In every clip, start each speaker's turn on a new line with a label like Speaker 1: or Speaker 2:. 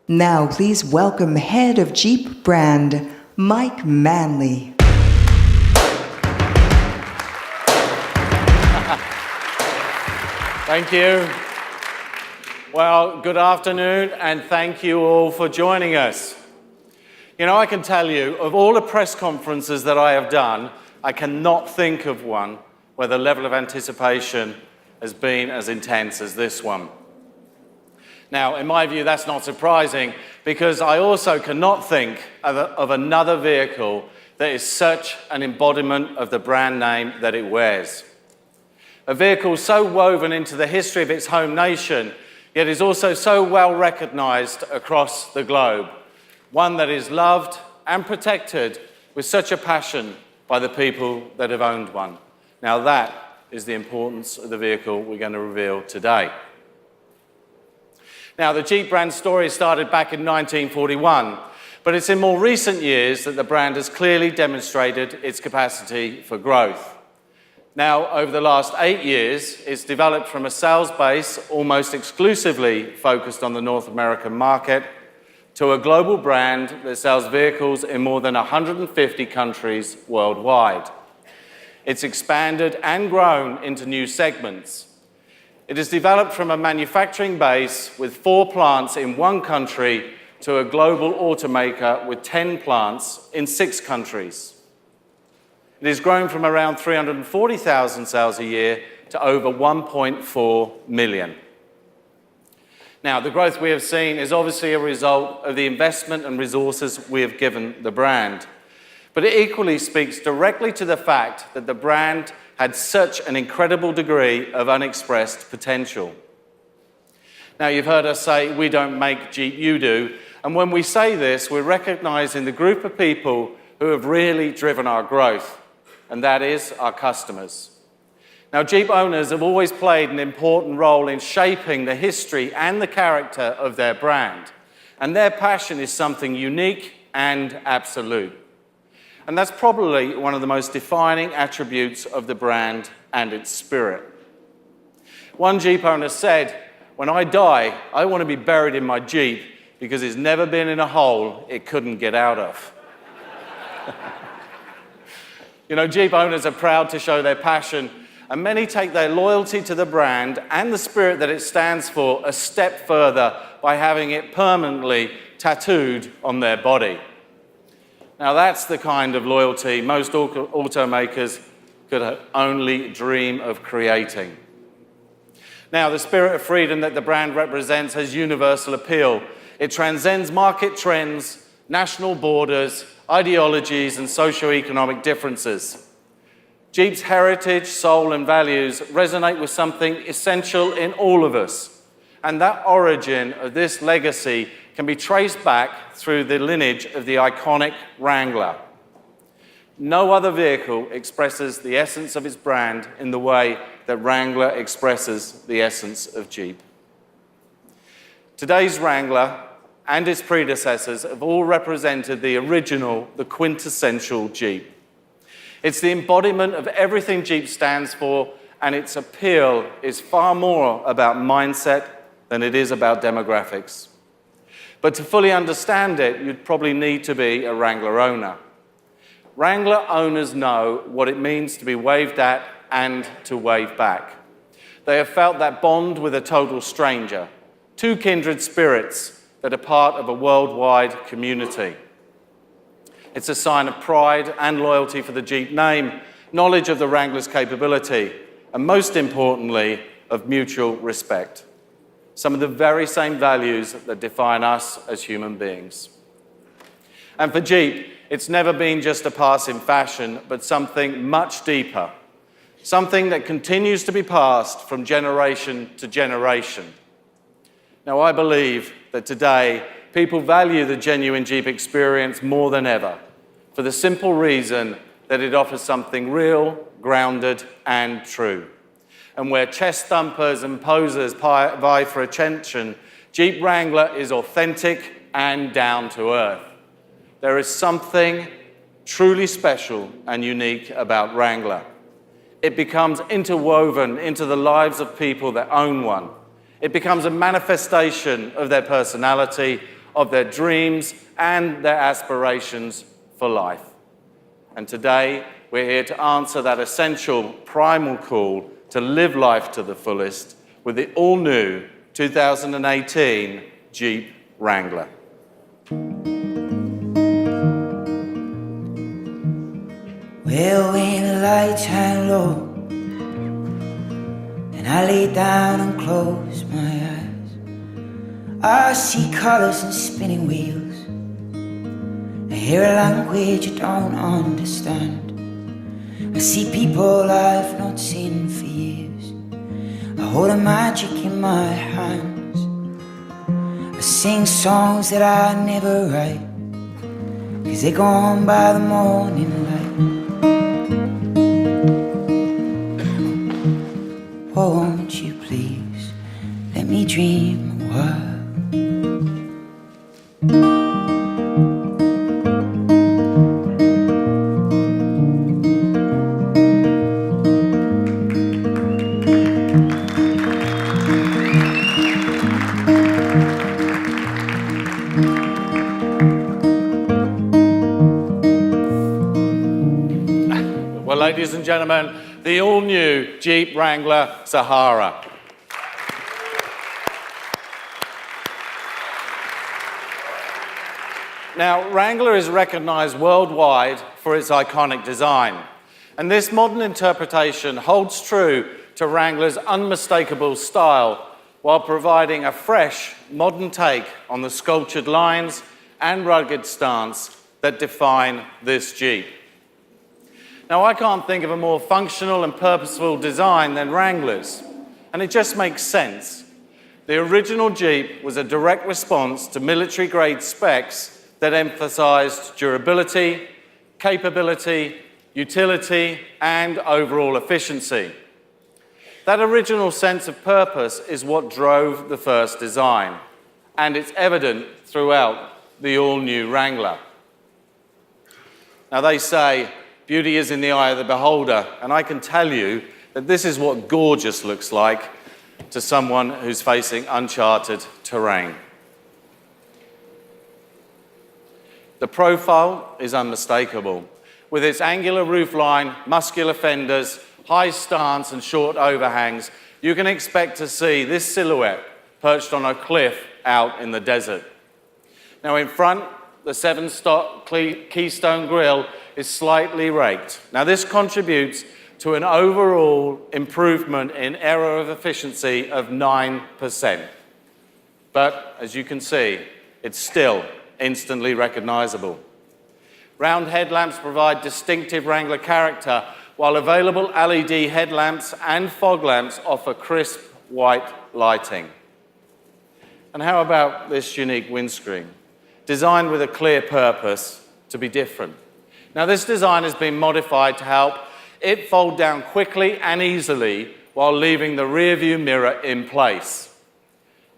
Speaker 1: Now please welcome head of Jeep brand, Mike Manley.
Speaker 2: Thank you. Well, good afternoon, and thank you all for joining us. You know, I can tell you, of all the press conferences that I have done, I cannot think of one where the level of anticipation has been as intense as this one. Now, in my view, that's not surprising, because I also cannot think of another vehicle that is such an embodiment of the brand name that it wears. A vehicle so woven into the history of its home nation, yet is also so well recognized across the globe. One that is loved and protected with such a passion by the people that have owned one. Now that is the importance of the vehicle we're going to reveal today. Now, the Jeep brand story started back in 1941, but it's in more recent years that the brand has clearly demonstrated its capacity for growth. Now, over the last 8 years, it's developed from a sales base almost exclusively focused on the North American market to a global brand that sells vehicles in more than 150 countries worldwide. It's expanded and grown into new segments. It has developed from a manufacturing base with 4 plants in 1 country to a global automaker with 10 plants in 6 countries. It has grown from around 340,000 sales a year to over 1.4 million. Now, the growth we have seen is obviously a result of the investment and resources we have given the brand. But it equally speaks directly to the fact that the brand had such an incredible degree of unexpressed potential. Now, you've heard us say, we don't make Jeep, you do. And when we say this, we're recognizing the group of people who have really driven our growth, and that is our customers. Now, Jeep owners have always played an important role in shaping the history and the character of their brand, and their passion is something unique and absolute. And that's probably one of the most defining attributes of the brand and its spirit. One Jeep owner said, "When I die, I want to be buried in my Jeep because it's never been in a hole it couldn't get out of." You know, Jeep owners are proud to show their passion, and many take their loyalty to the brand and the spirit that it stands for a step further by having it permanently tattooed on their body. Now, that's the kind of loyalty most automakers could only dream of creating. Now, the spirit of freedom that the brand represents has universal appeal. It transcends market trends, national borders, ideologies, and socio-economic differences. Jeep's heritage, soul, and values resonate with something essential in all of us, and that origin of this legacy can be traced back through the lineage of the iconic Wrangler. No other vehicle expresses the essence of its brand in the way that Wrangler expresses the essence of Jeep. Today's Wrangler and its predecessors have all represented the original, the quintessential Jeep. It's the embodiment of everything Jeep stands for, and its appeal is far more about mindset than it is about demographics. But to fully understand it, you'd probably need to be a Wrangler owner. Wrangler owners know what it means to be waved at and to wave back. They have felt that bond with a total stranger, 2 kindred spirits that are part of a worldwide community. It's a sign of pride and loyalty for the Jeep name, knowledge of the Wrangler's capability, and most importantly, of mutual respect. Some of the very same values that define us as human beings. And for Jeep, it's never been just a passing fashion, but something much deeper. Something that continues to be passed from generation to generation. Now, I believe that today, people value the genuine Jeep experience more than ever, for the simple reason that it offers something real, grounded, and true. And where chest thumpers and posers vie for attention, Jeep Wrangler is authentic and down to earth. There is something truly special and unique about Wrangler. It becomes interwoven into the lives of people that own one. It becomes a manifestation of their personality, of their dreams and their aspirations for life. And today, we're here to answer that essential primal call to live life to the fullest with the all-new 2018 Jeep Wrangler.
Speaker 3: Well, when the lights hang low and I lay down and close my eyes, I see colors and spinning wheels. I hear a language I don't understand. I see people I've not seen for years. I hold a magic in my hands. I sing songs that I never write, 'cause they go on by the morning light. Oh, won't you please let me dream a while?
Speaker 2: Well, ladies and gentlemen, the all-new Jeep Wrangler Sahara. Now, Wrangler is recognized worldwide for its iconic design, and this modern interpretation holds true to Wrangler's unmistakable style while providing a fresh, modern take on the sculptured lines and rugged stance that define this Jeep. Now, I can't think of a more functional and purposeful design than Wrangler's, and it just makes sense. The original Jeep was a direct response to military-grade specs that emphasized durability, capability, utility, and overall efficiency. That original sense of purpose is what drove the first design, and it's evident throughout the all-new Wrangler. Now, they say beauty is in the eye of the beholder, and I can tell you that this is what gorgeous looks like to someone who's facing uncharted terrain. The profile is unmistakable. With its angular roofline, muscular fenders, high stance and short overhangs, you can expect to see this silhouette perched on a cliff out in the desert. Now, in front, the 7-stop Keystone grille is slightly raked. Now, this contributes to an overall improvement in error of efficiency of 9%. But, as you can see, it's still instantly recognizable. Round headlamps provide distinctive Wrangler character, while available LED headlamps and fog lamps offer crisp white lighting. And how about this unique windscreen? Designed with a clear purpose to be different. Now, this design has been modified to help it fold down quickly and easily while leaving the rear view mirror in place.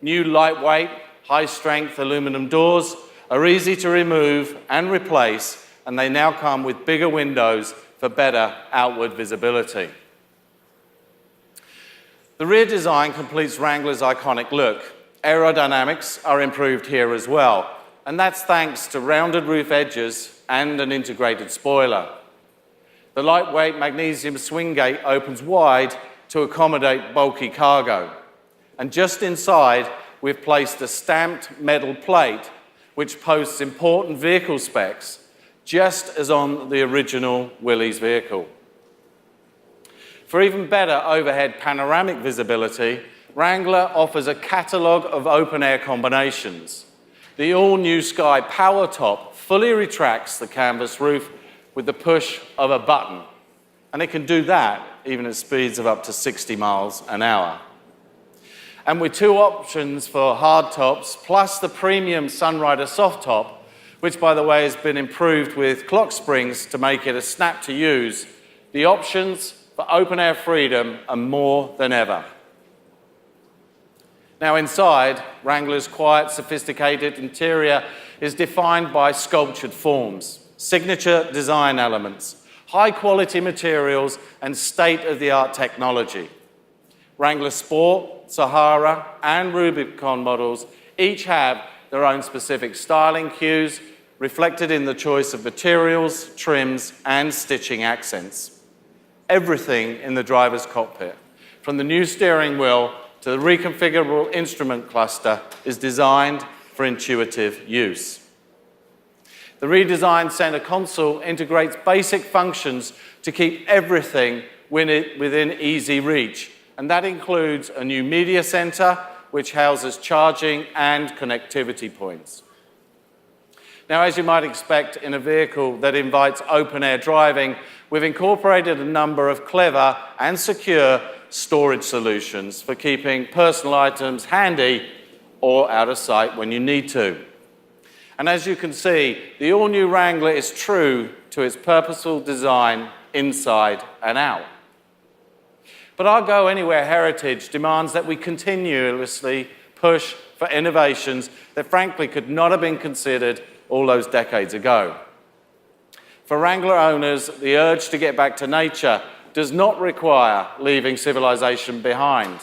Speaker 2: New lightweight, high-strength aluminum doors are easy to remove and replace, and they now come with bigger windows for better outward visibility. The rear design completes Wrangler's iconic look. Aerodynamics are improved here as well, and that's thanks to rounded roof edges and an integrated spoiler. The lightweight magnesium swing gate opens wide to accommodate bulky cargo. And just inside, we've placed a stamped metal plate which posts important vehicle specs, just as on the original Willys vehicle. For even better overhead panoramic visibility, Wrangler offers a catalogue of open-air combinations. The all-new Sky Power Top fully retracts the canvas roof with the push of a button, and it can do that even at speeds of up to 60 miles an hour. And with 2 options for hard tops, plus the premium Sunrider soft top, which, by the way, has been improved with clock springs to make it a snap to use, the options for open-air freedom are more than ever. Now, inside, Wrangler's quiet, sophisticated interior is defined by sculptured forms, signature design elements, high-quality materials, and state-of-the-art technology. Wrangler Sport, Sahara, and Rubicon models each have their own specific styling cues, reflected in the choice of materials, trims, and stitching accents. Everything in the driver's cockpit, from the new steering wheel to the reconfigurable instrument cluster, is designed for intuitive use. The redesigned center console integrates basic functions to keep everything within easy reach, and that includes a new media center, which houses charging and connectivity points. Now, as you might expect in a vehicle that invites open-air driving, we've incorporated a number of clever and secure storage solutions for keeping personal items handy or out of sight when you need to. And as you can see, the all-new Wrangler is true to its purposeful design inside and out. But our Go Anywhere heritage demands that we continuously push for innovations that frankly could not have been considered all those decades ago. For Wrangler owners, the urge to get back to nature does not require leaving civilization behind.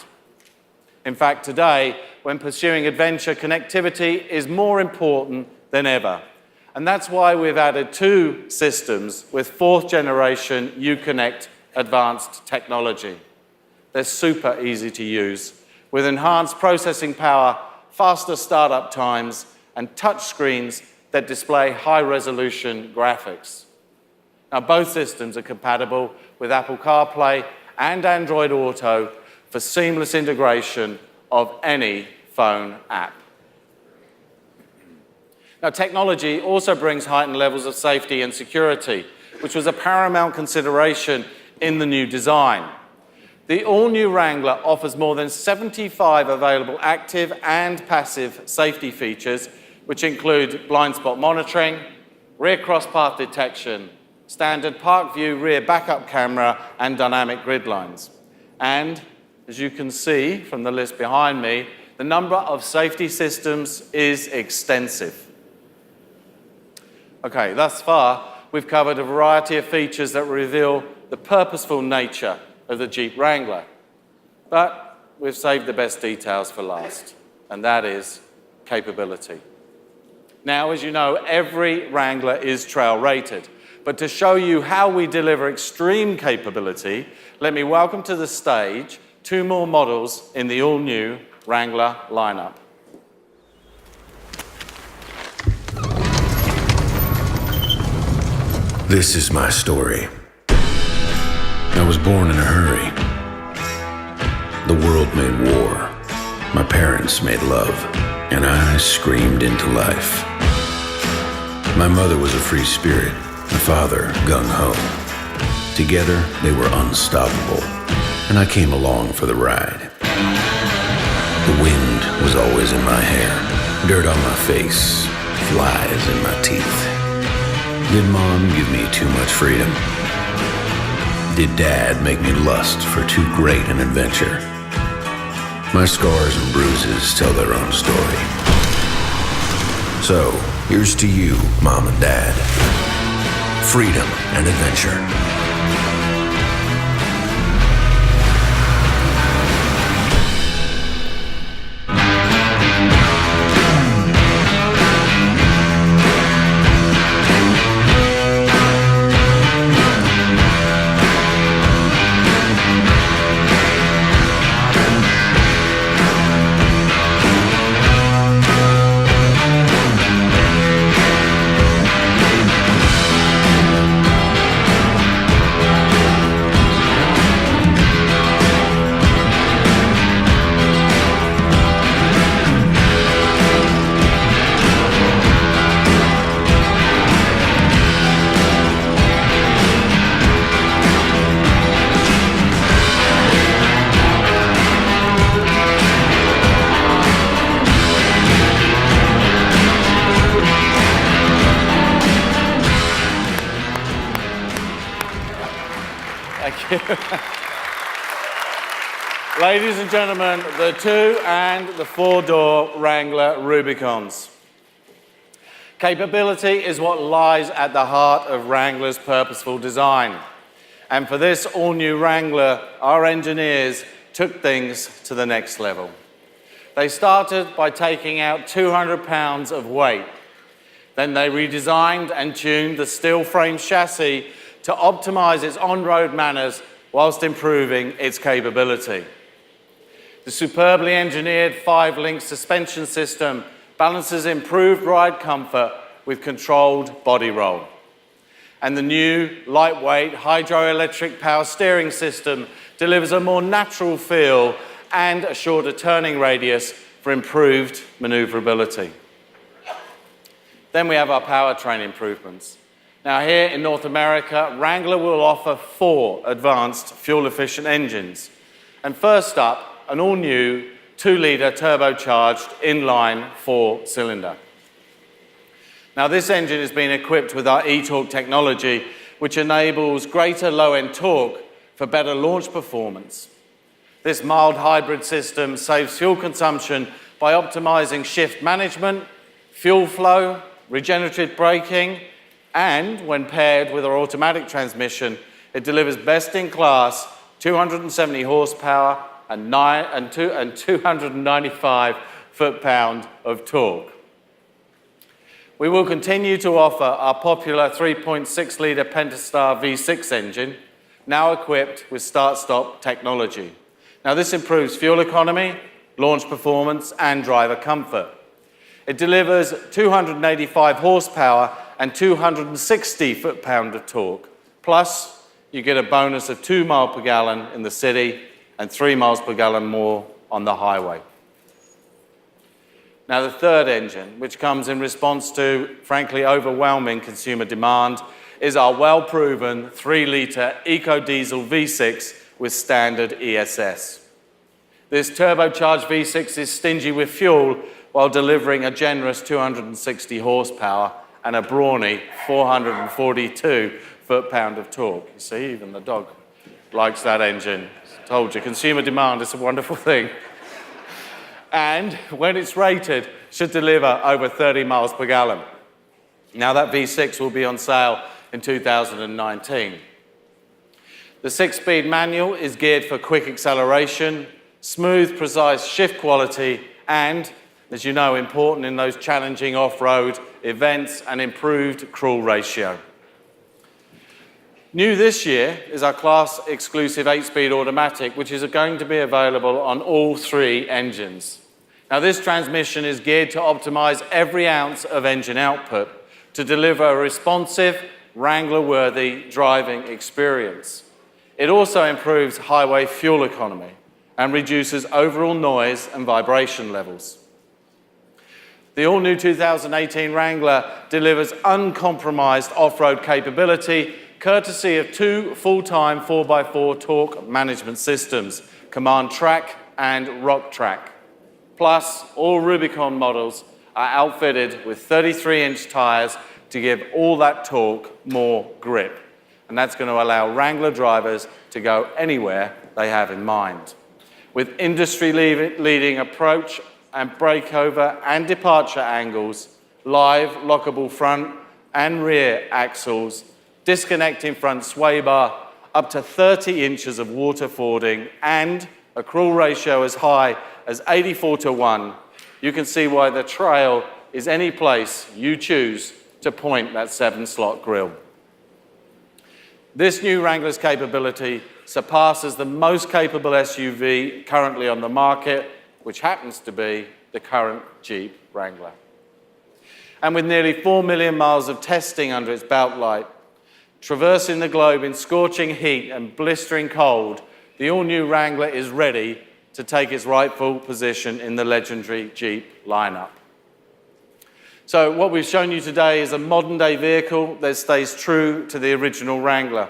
Speaker 2: In fact, today, when pursuing adventure, connectivity is more important than ever. And that's why we've added 2 systems with 4th generation Uconnect advanced technology. They're super easy to use, with enhanced processing power, faster startup times, and touch screens that display high-resolution graphics. Now, both systems are compatible with Apple CarPlay and Android Auto for seamless integration of any phone app. Now, technology also brings heightened levels of safety and security, which was a paramount consideration in the new design. The all-new Wrangler offers more than 75 available active and passive safety features, which include blind spot monitoring, rear cross-path detection, standard park view rear backup camera, and dynamic grid lines. And, as you can see from the list behind me, the number of safety systems is extensive. Okay, thus far, we've covered a variety of features that reveal the purposeful nature of the Jeep Wrangler. But we've saved the best details for last, and that is capability. Now, as you know, every Wrangler is trail rated, but to show you how we deliver extreme capability, let me welcome to the stage 2 more models in the all-new Wrangler lineup.
Speaker 4: This is my story. I was born in a hurry. The world made war. My parents made love, and I screamed into life. My mother was a free spirit, my father gung-ho. Together, they were unstoppable, and I came along for the ride. The wind was always in my hair, dirt on my face, flies in my teeth. Did Mom give me too much freedom? Did Dad make me lust for too great an adventure? My scars and bruises tell their own story. So, here's to you, Mom and Dad. Freedom and adventure.
Speaker 2: Ladies and gentlemen, the 2- and the 4-door Wrangler Rubicons. Capability is what lies at the heart of Wrangler's purposeful design. And for this all-new Wrangler, our engineers took things to the next level. They started by taking out 200 pounds of weight. Then they redesigned and tuned the steel frame chassis to optimize its on-road manners whilst improving its capability. The superbly engineered 5-link suspension system balances improved ride comfort with controlled body roll. And the new lightweight hydroelectric power steering system delivers a more natural feel and a shorter turning radius for improved maneuverability. Then we have our powertrain improvements. Now here in North America, Wrangler will offer 4 advanced fuel-efficient engines. And first up, an all-new 2-litre turbocharged inline 4-cylinder. Now this engine has been equipped with our e-torque technology, which enables greater low-end torque for better launch performance. This mild hybrid system saves fuel consumption by optimizing shift management, fuel flow, regenerative braking, and when paired with our automatic transmission, it delivers best-in-class 270 horsepower and 295 foot-pound of torque. We will continue to offer our popular 3.6-litre Pentastar V6 engine, now equipped with start-stop technology. Now this improves fuel economy, launch performance, and driver comfort. It delivers 285 horsepower and 260 foot-pound of torque. Plus, you get a bonus of 2 miles per gallon in the city and 3 miles per gallon more on the highway. Now the third engine, which comes in response to, frankly, overwhelming consumer demand, is our well-proven 3-litre eco-diesel V6 with standard ESS. This turbocharged V6 is stingy with fuel while delivering a generous 260 horsepower and a brawny 442 foot-pound of torque. You see, even the dog likes that engine. Told you, consumer demand is a wonderful thing. And when it's rated, should deliver over 30 miles per gallon. Now that V6 will be on sale in 2019. The 6-speed manual is geared for quick acceleration, smooth, precise shift quality, and, as you know, important in those challenging off-road events, an improved cruise ratio. New this year is our class-exclusive 8-speed automatic, which is going to be available on all 3 engines. Now, this transmission is geared to optimize every ounce of engine output to deliver a responsive, Wrangler-worthy driving experience. It also improves highway fuel economy and reduces overall noise and vibration levels. The all-new 2018 Wrangler delivers uncompromised off-road capability courtesy of 2 full-time 4x4 torque management systems, Command Track and Rock Track. Plus, all Rubicon models are outfitted with 33-inch tires to give all that torque more grip. And that's going to allow Wrangler drivers to go anywhere they have in mind. With industry-leading approach and breakover and departure angles, live lockable front and rear axles, disconnecting front sway bar, up to 30 inches of water fording, and a cruise ratio as high as 84:1, you can see why the trail is any place you choose to point that 7-slot grille. This new Wrangler's capability surpasses the most capable SUV currently on the market, which happens to be the current Jeep Wrangler. And with nearly 4 million miles of testing under its belt light, traversing the globe in scorching heat and blistering cold, the all-new Wrangler is ready to take its rightful position in the legendary Jeep lineup. So what we've shown you today is a modern-day vehicle that stays true to the original Wrangler.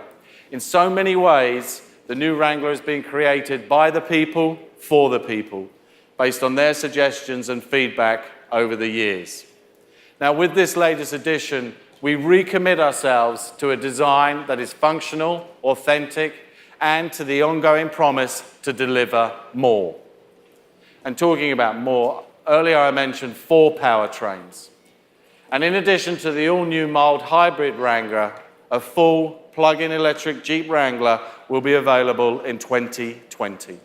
Speaker 2: In so many ways, the new Wrangler is being created by the people, for the people, based on their suggestions and feedback over the years. Now, with this latest edition, we recommit ourselves to a design that is functional, authentic, and to the ongoing promise to deliver more. And talking about more, earlier I mentioned 4 powertrains. And in addition to the all-new mild hybrid Wrangler, a full plug-in electric Jeep Wrangler will be available in 2020.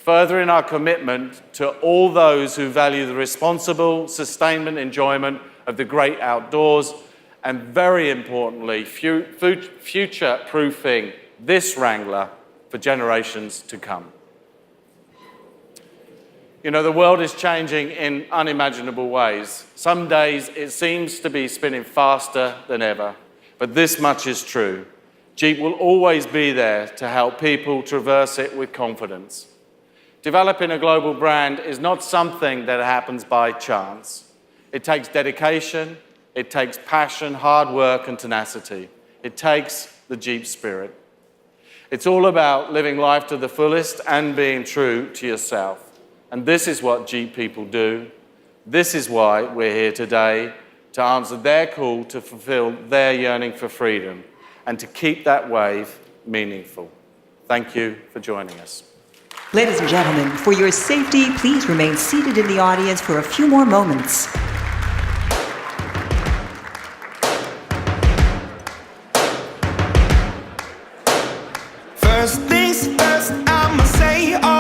Speaker 2: furthering our commitment to all those who value the responsible, sustainable enjoyment of the great outdoors, and very importantly, future-proofing this Wrangler for generations to come. You know, the world is changing in unimaginable ways. Some days it seems to be spinning faster than ever, but this much is true. Jeep will always be there to help people traverse it with confidence. Developing a global brand is not something that happens by chance. It takes dedication, it takes passion, hard work, and tenacity. It takes the Jeep spirit. It's all about living life to the fullest and being true to yourself. And this is what Jeep people do. This is why we're here today, to answer their call to fulfill their yearning for freedom and to keep that wave meaningful. Thank you for joining us.
Speaker 1: Ladies and gentlemen, for your safety, please remain seated in the audience for a few more moments.
Speaker 3: First things first, I'ma say all